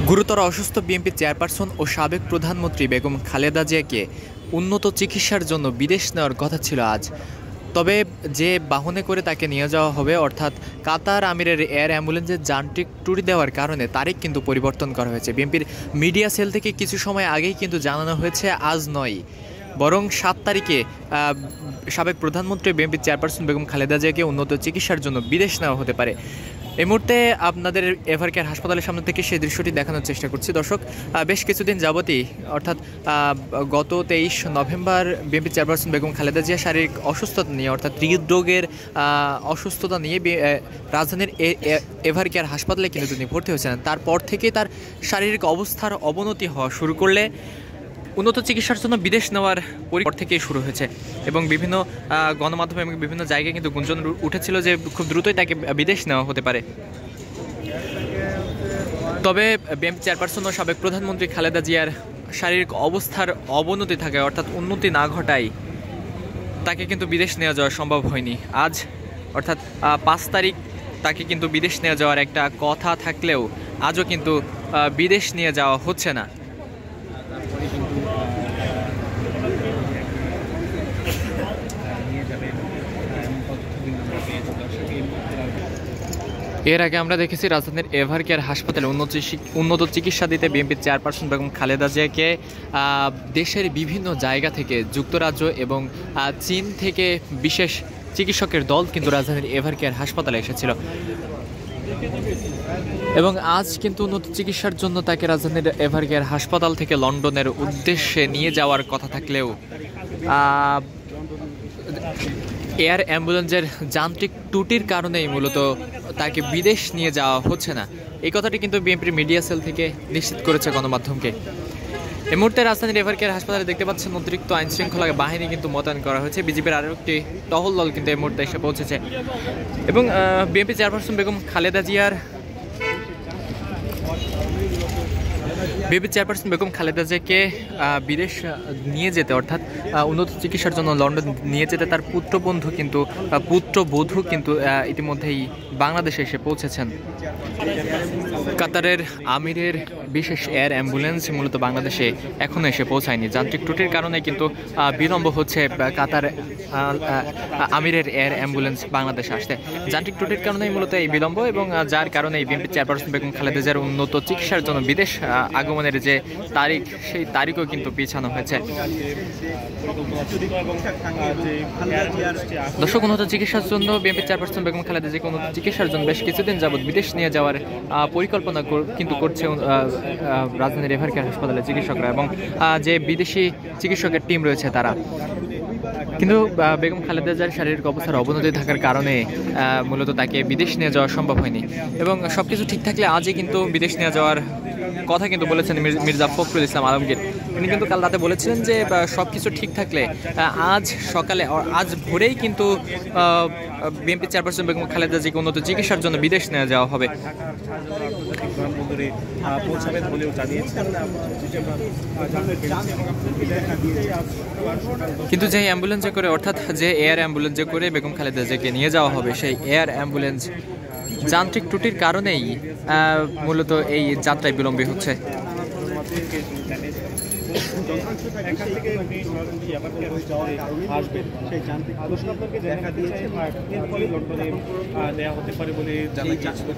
গুরুতর অসুস্থ BNP chairperson ও সাবেক প্রধানমন্ত্রী বেগম খালেদা জিয়াকে উন্নত চিকিৎসার জন্য বিদেশ নেওয়ার কথা ছিল আজ। তবে যে বাহনে করে তাকে নিয়ে যাওয়া হবে অর্থাৎ কাতার আমিরের এয়ার অ্যাম্বুলেন্সের যান্ত্রিক ত্রুটি দেওয়ার কারণে তারিখ কিন্তু পরিবর্তন করা হয়েছে। বিএনপির মিডিয়া সেল থেকে কিছু সময় আগেই কিন্তু জানানো হয়েছে আজ নয়, বরং 7 তারিখে সাবেক প্রধানমন্ত্রী বিএনপি চেয়ারপারসন বেগম খালেদা জিয়াকে উন্নত চিকিৎসার জন্য বিদেশ নেওয়া হতে পারে। এই মুহূর্তে আপনাদের এভারকেয়ার হাসপাতালের সামনে থেকে সেই দৃশ্যটি দেখানোর চেষ্টা করছি। দর্শক, বেশ কিছুদিন যাবতই অর্থাৎ গত 23 November BNP chairperson Begum Khaleda Zia শারীরিক অসুস্থতা নিয়ে অর্থাৎ হৃদরোগের অসুস্থতা নিয়ে রাজধানীর এভারকেয়ার হাসপাতালে কিন্তু তিনি ভর্তি হয়েছিলেন। তারপর থেকেই তার শারীরিক অবস্থার অবনতি হওয়া শুরু করলে উন্নত চিকিৎসার জন্য বিদেশ নেওয়ার পর থেকেই শুরু হয়েছে এবং বিভিন্ন গণমাধ্যমে এবং বিভিন্ন জায়গায় কিন্তু গুঞ্জন উঠেছিল যে খুব দ্রুতই তাকে বিদেশ নেওয়া হতে পারে। তবে বিএনপি চেয়ারপারসন ও সাবেক প্রধানমন্ত্রী খালেদা জিয়ার শারীরিক অবস্থার অবনতি থাকায় অর্থাৎ উন্নতি না ঘটায় তাকে কিন্তু বিদেশ নেওয়া যাওয়া সম্ভব হয়নি। আজ অর্থাৎ 5 তারিখ তাকে কিন্তু বিদেশ নিয়ে যাওয়ার একটা কথা থাকলেও আজও কিন্তু বিদেশ নিয়ে যাওয়া হচ্ছে না। এর আগে আমরা দেখেছি রাজধানীর এভারকেয়ার হাসপাতালে উন্নত চিকিৎসা দিতে বিএনপির চেয়ারপারসন বেগম খালেদা জিয়াকে দেশের বিভিন্ন জায়গা থেকে যুক্তরাজ্য এবং চীন থেকে বিশেষ চিকিৎসকের দল কিন্তু রাজধানীর এভারকেয়ার হাসপাতালে এসেছিল এবং আজ কিন্তু উন্নত চিকিৎসার জন্য তাকে রাজধানীর এভারকেয়ার হাসপাতাল থেকে লন্ডনের উদ্দেশ্যে নিয়ে যাওয়ার কথা থাকলেও এয়ার অ্যাম্বুলেন্সের যান্ত্রিক ত্রুটির কারণেই মূলত তাকে বিদেশ নিয়ে যাওয়া হচ্ছে না। এই কথাটি কিন্তু বিএনপির মিডিয়া সেল থেকে নিশ্চিত করেছে গণমাধ্যমকে। এই মুহূর্তে রাজধানীর এভারকেয়ার হাসপাতালে দেখতে পাচ্ছেন অতিরিক্ত আইন শৃঙ্খলা বাহিনী কিন্তু মোতায়েন করা হয়েছে। বিজেপির আরও একটি টহল দল কিন্তু এই মুহূর্তে এসে পৌঁছেছে এবং বিএনপি চেয়ারপারসন বেগম খালেদা জিয়াকে বিদেশ নিয়ে যেতে অর্থাৎ উন্নত চিকিৎসার জন্য লন্ডন নিয়ে যেতে তার পুত্রবধূ কিন্তু ইতিমধ্যেই বাংলাদেশে এসে পৌঁছেছেন। কাতারের আমিরের বিশেষ এয়ার অ্যাম্বুলেন্স মূলত বাংলাদেশে এখনও এসে পৌঁছায়নি। যান্ত্রিক ত্রুটির কারণে কিন্তু বিলম্ব হচ্ছে কাতার আমিরের এয়ার অ্যাম্বুলেন্স বাংলাদেশে আসতে। যান্ত্রিক ত্রুটির কারণেই মূলত এই বিলম্ব এবং যার কারণে বিএনপি চেয়ারপারসন বেগম খালেদা জিয়ার উন্নত চিকিৎসার জন্য বিদেশ আগমনের যে তারিখ সেই তারিখও কিন্তু পিছানো হয়েছে। দর্শক, উন্নত চিকিৎসার জন্য বিএনপি চেয়ারপারসন বেগম খালেদা জিয়াকে উন্নত চিকিৎসার জন্য বেশ কিছুদিন যাবৎ বিদেশ নিয়ে যাওয়ার পরিকল্পনা কিন্তু করছে রাজধানীর এভারকেয়ার হাসপাতালের চিকিৎসকরা এবং যে বিদেশি চিকিৎসকের টিম রয়েছে তারা। কিন্তু বেগম খালেদা জিয়ার শারীরিক অবস্থার অবনতি থাকার কারণে মূলত তাকে বিদেশ নিয়ে যাওয়া সম্ভব হয়নি এবং সবকিছু ঠিক থাকলে আজই কিন্তু বিদেশ নিয়ে যাওয়ার কথা কিন্তু বলেছেন মির্জা ফখরুল ইসলাম আলমগীর। তিনি কিন্তু কাল রাতে বলেছিলেন যে সবকিছু ঠিক থাকলে আজ ভোরেই কিন্তু বিএনপি চেয়ারপারসন বেগম খালেদা জিয়াকে উন্নত চিকিৎসার জন্য বিদেশ নিয়ে যাওয়া হবে। কিন্তু যে অ্যাম্বুলেন্সে করে অর্থাৎ যে এয়ার অ্যাম্বুলেন্সে করে বেগম খালেদা জিয়াকে নিয়ে যাওয়া হবে সেই এয়ার অ্যাম্বুলেন্স যান্ত্রিক ত্রুটির কারণেই মূলত এই যাত্রায় বিলম্ব হচ্ছে। দেখা দিয়েছে এর ফলে লন্ডনে দেওয়া হতে পারে বলে জানা গিয়েছিল।